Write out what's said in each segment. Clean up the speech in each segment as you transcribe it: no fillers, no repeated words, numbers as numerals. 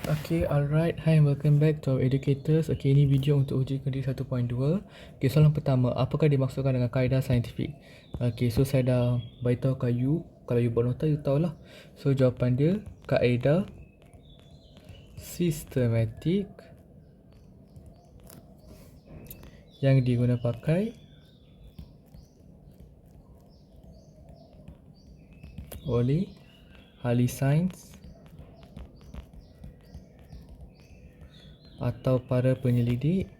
Okay, alright. Hi and welcome back to our educators. Okay, ini video untuk uji kredit 1.2. Okay, soalan pertama, apakah dimaksudkan dengan kaedah saintifik? Okay, so saya dah beritahu kat you. Kalau you buat nota, you tahulah. So, jawapan dia, kaedah sistematik yang diguna pakai oleh ahli sains atau para penyelidik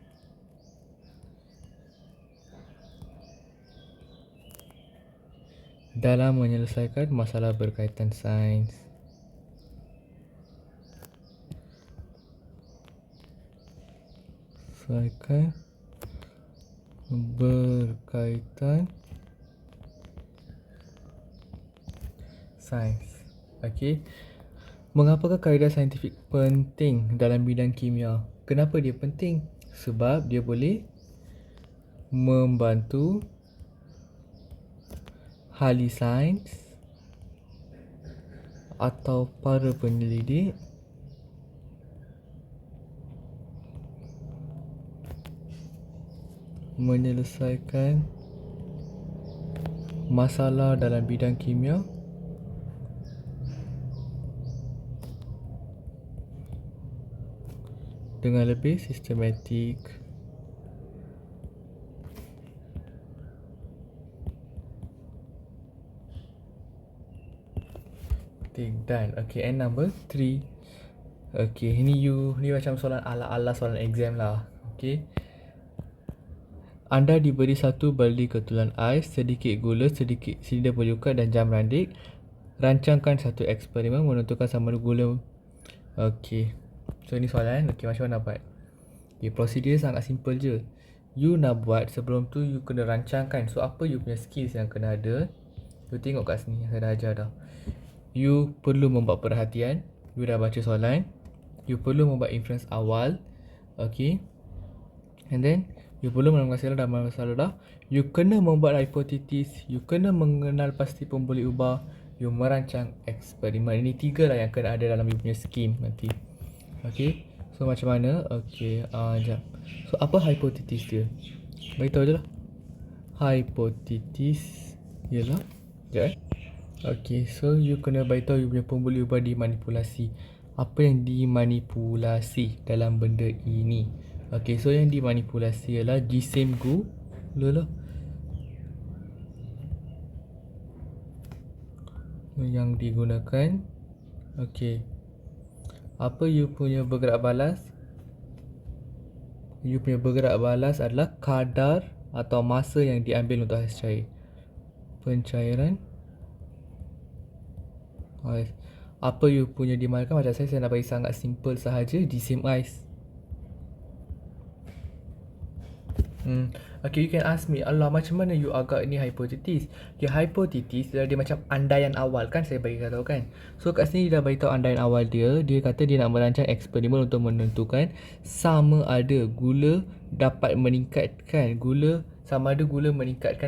dalam menyelesaikan masalah berkaitan sains. Selesaikan berkaitan sains. Okey. Mengapakah kaedah saintifik penting dalam bidang kimia? Kenapa dia penting? Sebab dia boleh membantu ahli sains atau para penyelidik menyelesaikan masalah dalam bidang kimia dengan lebih sistematik. Done. Okay, and number 3. Okay, ni macam soalan ala-ala soalan exam lah. Okay. Anda diberi satu baldi ketulan ais, sedikit gula, sedikit sida peliukat dan jam randik. Rancangkan satu eksperimen menentukan sama ada gula. Okay. So ni soalan. Okay, macam mana nak buat? Okay, prosedur sangat simple je. You nak buat sebelum tu you kena rancangkan. So apa you punya skills yang kena ada? You tengok kat sini saya dah ajar dah. You perlu membuat perhatian. You dah baca soalan. You perlu membuat inference awal. Okay. And then you perlu menemukan masalah dah. You kena membuat hipotesis. You kena mengenal pasti pemboleh ubah. You merancang eksperimen. Ini 3 lah yang kena ada dalam you punya scheme nanti. Okay. So macam mana? Okay. Sekejap. So apa hipotesis dia? Beritahu je lah. Hipotesis ialah sekejap. Okay, so you kena beritahu you punya pemboleh ubah dimanipulasi. Apa yang dimanipulasi dalam benda ini? Okay, so yang dimanipulasi ialah gisim gula lah. Yang digunakan. Okay. Apa you punya bergerak balas? You punya bergerak balas adalah kadar atau masa yang diambil untuk ais cair. Pencairan ais. Apa you punya dimarkan? Macam saya nak bagi sangat simple sahaja. Gisim ais. Okay, you can ask me, Allah, macam mana you agak ni hipotesis? Okay, hipotesis dia macam andaian awal kan, saya bagi tahu kan. So kat sini dia dah bagi tahu andaian awal dia. Dia kata dia nak merancang eksperimen untuk menentukan sama ada gula dapat meningkatkan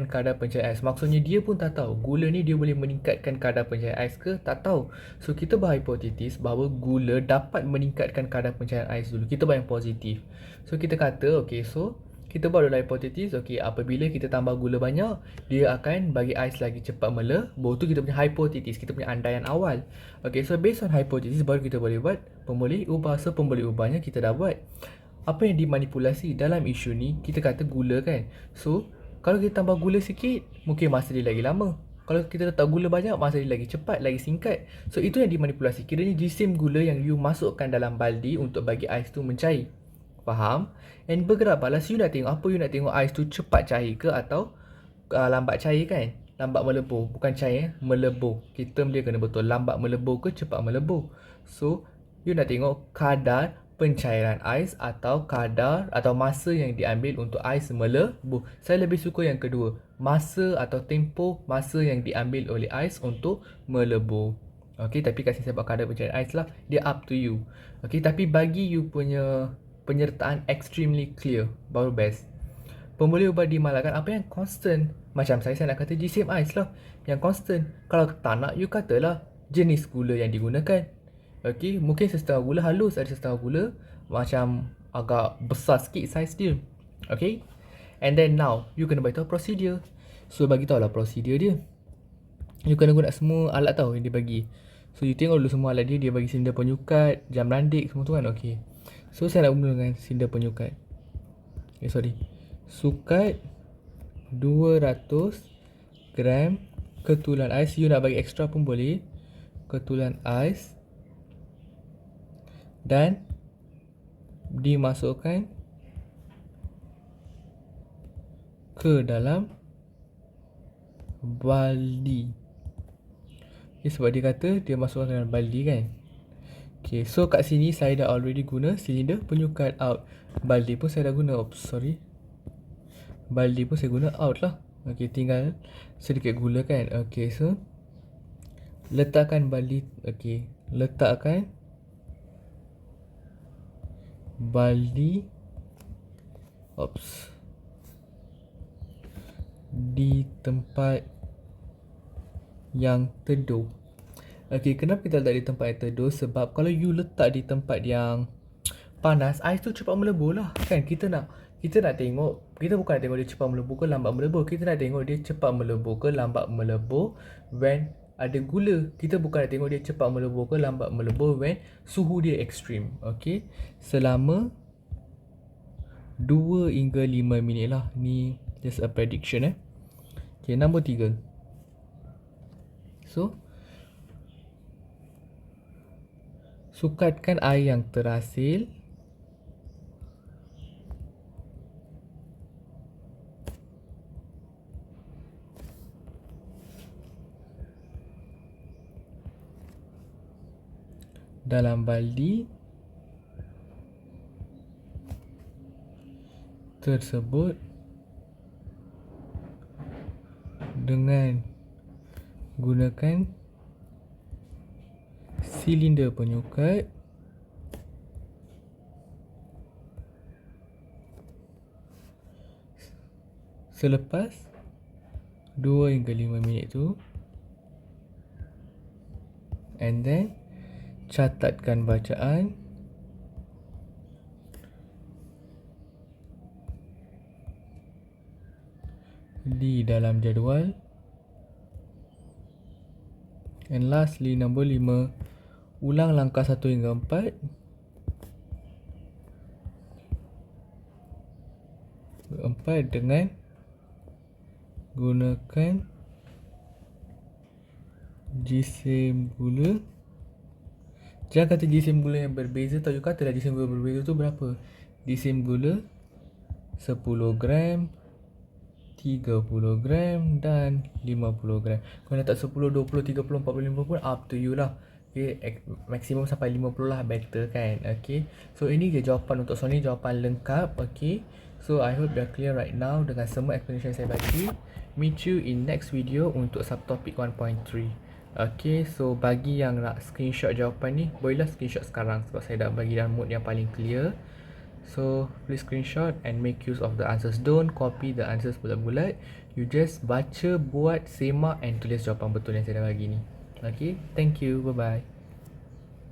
kadar pencairan ais. Maksudnya dia pun tak tahu gula ni dia boleh meningkatkan kadar pencairan ais ke, tak tahu. So kita berhipotesis bahawa gula dapat meningkatkan kadar pencairan ais dulu. Kita buat yang positif. So kita kata okay, so kita buat dulu hipotesis. Okay, apabila kita tambah gula banyak, dia akan bagi ais lagi cepat melebur. Tu kita punya hipotesis, kita punya andaian awal. Okay, so based on hipotesis baru kita boleh buat pemboleh ubah. So pemboleh ubahnya kita dah buat. Apa yang dimanipulasi dalam isu ni? Kita kata gula kan. So kalau kita tambah gula sikit, mungkin masa dia lagi lama. Kalau kita letak gula banyak, masa dia lagi cepat, lagi singkat. So itu yang dimanipulasi. Kiranya jisim gula yang you masukkan dalam baldi untuk bagi ais tu mencair. Faham? And bergerak balas, you nak tengok apa? You nak tengok ais tu cepat cair ke atau lambat cair kan? Lambat melebur. Bukan cair, melebur. Term dia kena betul. Lambat melebur ke cepat melebur. So, you nak tengok kadar pencairan ais atau kadar atau masa yang diambil untuk ais melebur. Saya lebih suka yang kedua. Masa atau tempoh masa yang diambil oleh ais untuk melebur. Okay, tapi kat sini saya buat kadar pencairan ais lah. Dia up to you. Okay, tapi bagi you punya penyertaan extremely clear, baru best. Pemboleh ubah dimalahkan apa yang constant. Macam saya nak kata gisim ais lah yang constant. Kalau tak nak, you katalah jenis gula yang digunakan. Okay, mungkin setengah gula halus, ada setengah gula macam agak besar sikit size dia. Okay, and then now you kena beritahu procedure. So bagi tahu lah procedure dia. You kena guna semua alat tau yang dia bagi. So you tengok dulu semua alat dia. Dia bagi silinder penyukat, jam landik, semua tu kan. Okay, so saya nak guna dengan silinder penyukat. Sukat 200 gram ketulan ais. You nak bagi extra pun boleh. Ketulan ais. Dan dimasukkan ke dalam baldi. Okay, sebab dia kata dia masukkan ke dalam baldi kan. Okay, so kat sini saya dah already guna silinder penyukat out. Baldi pun saya dah guna. Baldi pun saya guna out lah. Okay, tinggal sedikit gula kan. Okay, so letakkan baldi. Okay, letakkan baldi di tempat yang teduh. Okay, kenapa kita letak di tempat yang teduh? Sebab kalau you letak di tempat yang panas, ais tu cepat melebur lah kan. Kita nak tengok, kita bukan nak tengok dia cepat melebur ke lambat melebur. Kita nak tengok dia cepat melebur ke lambat melebur when ada gula. Kita bukan nak tengok dia cepat melebur ke lambat melebur when suhu dia ekstrim. Okay, selama 2 hingga 5 minit lah. Ni just a prediction Okay, nombor 3. So sukatkan air yang terhasil dalam baldi tersebut dengan gunakan silinder penyukat selepas 2 hingga 5 minit tu, and then catatkan bacaan di dalam jadual. And lastly, nombor 5, ulang langkah 1 hingga 4 dengan gunakan jisim gula. Jangan kata jisim gula yang berbeza tau. You katalah jisim gula berbeza tu berapa. Jisim gula 10 gram, 30 gram dan 50 gram. Kau nak tak 10, 20, 30, 40, 50 pun up to you lah. Okay, maksimum sampai 50 lah better kan. Okay, so ini je jawapan untuk soalan ni, jawapan lengkap. Okay, so I hope dah clear right now dengan semua explanation saya bagi. Meet you in next video untuk subtopic 1.3. Okay, so bagi yang nak screenshot jawapan ni, bolehlah screenshot sekarang sebab saya dah bagi dalam mode yang paling clear. So please screenshot and make use of the answers. Don't copy the answers bulat-bulat. You just baca, buat, semak and tulis jawapan betul yang saya dah bagi ni. Okay, thank you, bye bye.